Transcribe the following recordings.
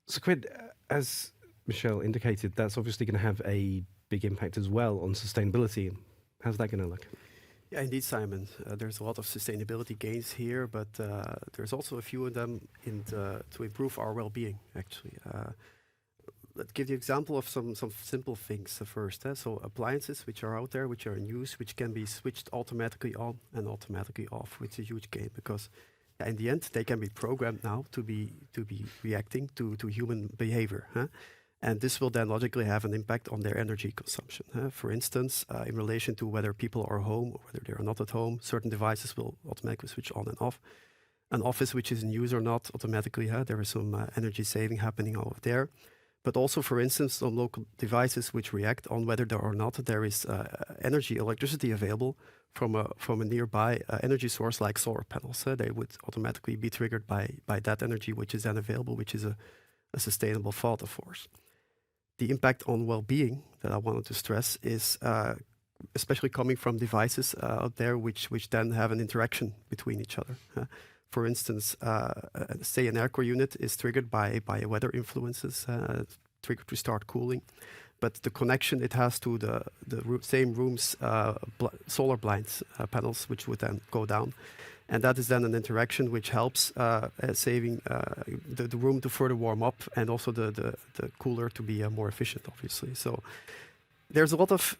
So, Quid, as Michelle indicated, that's obviously going to have a big impact as well on sustainability. How's that going to look? Yeah, indeed, Simon. There's a lot of sustainability gains here, but there's also a few of them to improve our well-being, actually. Let's give you an example of some simple things first. So appliances which are out there, which are in use, which can be switched automatically on and automatically off, which is a huge gain because in the end they can be programmed now to be reacting to human behavior. And this will then logically have an impact on their energy consumption. For instance, in relation to whether people are home or whether they are not at home, certain devices will automatically switch on and off. An office which is in use or not, automatically, there is some energy saving happening over there. But also, for instance, some local devices which react on whether there or not there is electricity available from a nearby energy source like solar panels. They would automatically be triggered by that energy which is then available, which is a sustainable thought, of course. The impact on well-being that I wanted to stress is especially coming from devices out there which then have an interaction between each other. For instance, say an airco unit is triggered by weather influences, triggered to start cooling, but the connection it has to the same room's solar blinds panels, which would then go down. And that is then an interaction which helps saving the room to further warm up and also the cooler to be more efficient, obviously. So there's a lot of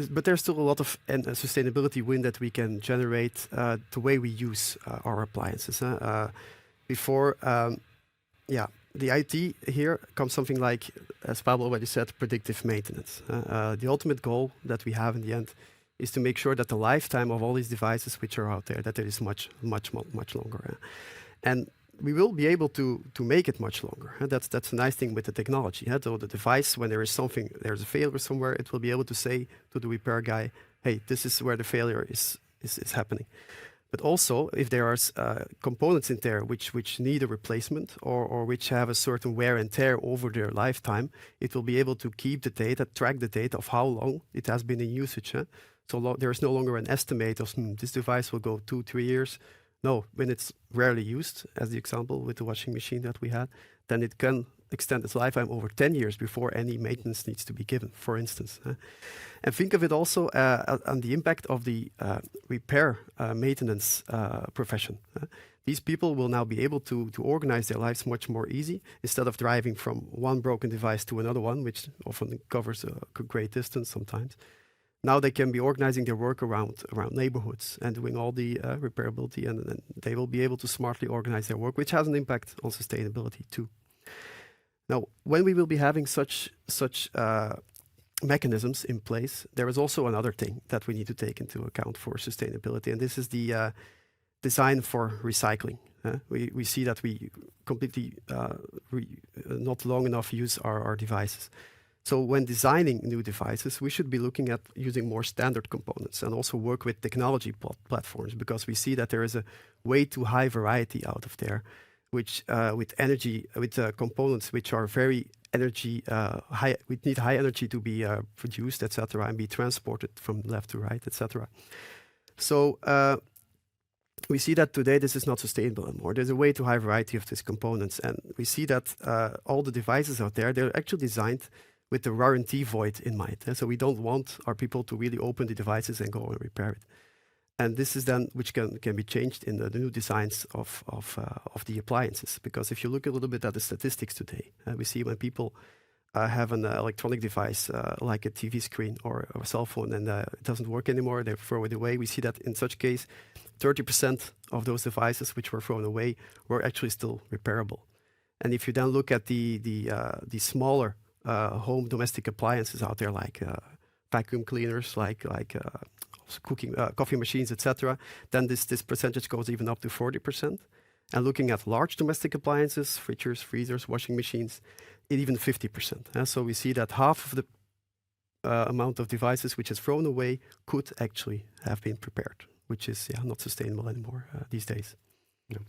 but there's still a lot of sustainability win that we can generate the way we use our appliances. Before, the IT here comes something like, as Pablo already said, predictive maintenance. The ultimate goal that we have in the end is to make sure that the lifetime of all these devices which are out there, that it is much longer. And we will be able to make it much longer. That's a nice thing with the technology. So the device, when there's a failure somewhere, it will be able to say to the repair guy, hey, this is where the failure is happening. But also, if there are components in there which need a replacement or which have a certain wear and tear over their lifetime, it will be able to keep the data, track the data of how long it has been in usage. So there is no longer an estimate of this device will go 2-3 years. No, when it's rarely used, as the example with the washing machine that we had, then it can extend its lifetime over 10 years before any maintenance needs to be given, for instance. And think of it also on the impact of the repair maintenance profession. These people will now be able to organize their lives much more easy instead of driving from one broken device to another one, which often covers a great distance sometimes. Now they can be organizing their work around neighborhoods and doing all the repairability, and they will be able to smartly organize their work, which has an impact on sustainability too. Now, when we will be having such mechanisms in place, there is also another thing that we need to take into account for sustainability, and this is the design for recycling. We see that we completely not long enough use our devices. So when designing new devices, we should be looking at using more standard components and also work with technology platforms, because we see that there is a way too high variety out of there, which with components which are very energy high, we need high energy to be produced, etc., and be transported from left to right, etc. So we see that today this is not sustainable anymore. There's a way too high variety of these components, and we see that all the devices out there, they're actually designed with the warranty void in mind. So we don't want our people to really open the devices and go and repair it. And this is then which can be changed in the new designs of the appliances. Because if you look a little bit at the statistics today, we see when people have an electronic device like a TV screen or a cell phone and it doesn't work anymore, they throw it away. We see that in such case, 30% of those devices which were thrown away were actually still repairable. And if you then look at the smaller home domestic appliances out there, like vacuum cleaners, like cooking, coffee machines, etc., then this percentage goes even up to 40%. And looking at large domestic appliances, fridges, freezers, washing machines, even 50%. So we see that half of the amount of devices which is thrown away could actually have been prepared, which is not sustainable anymore these days. Yeah.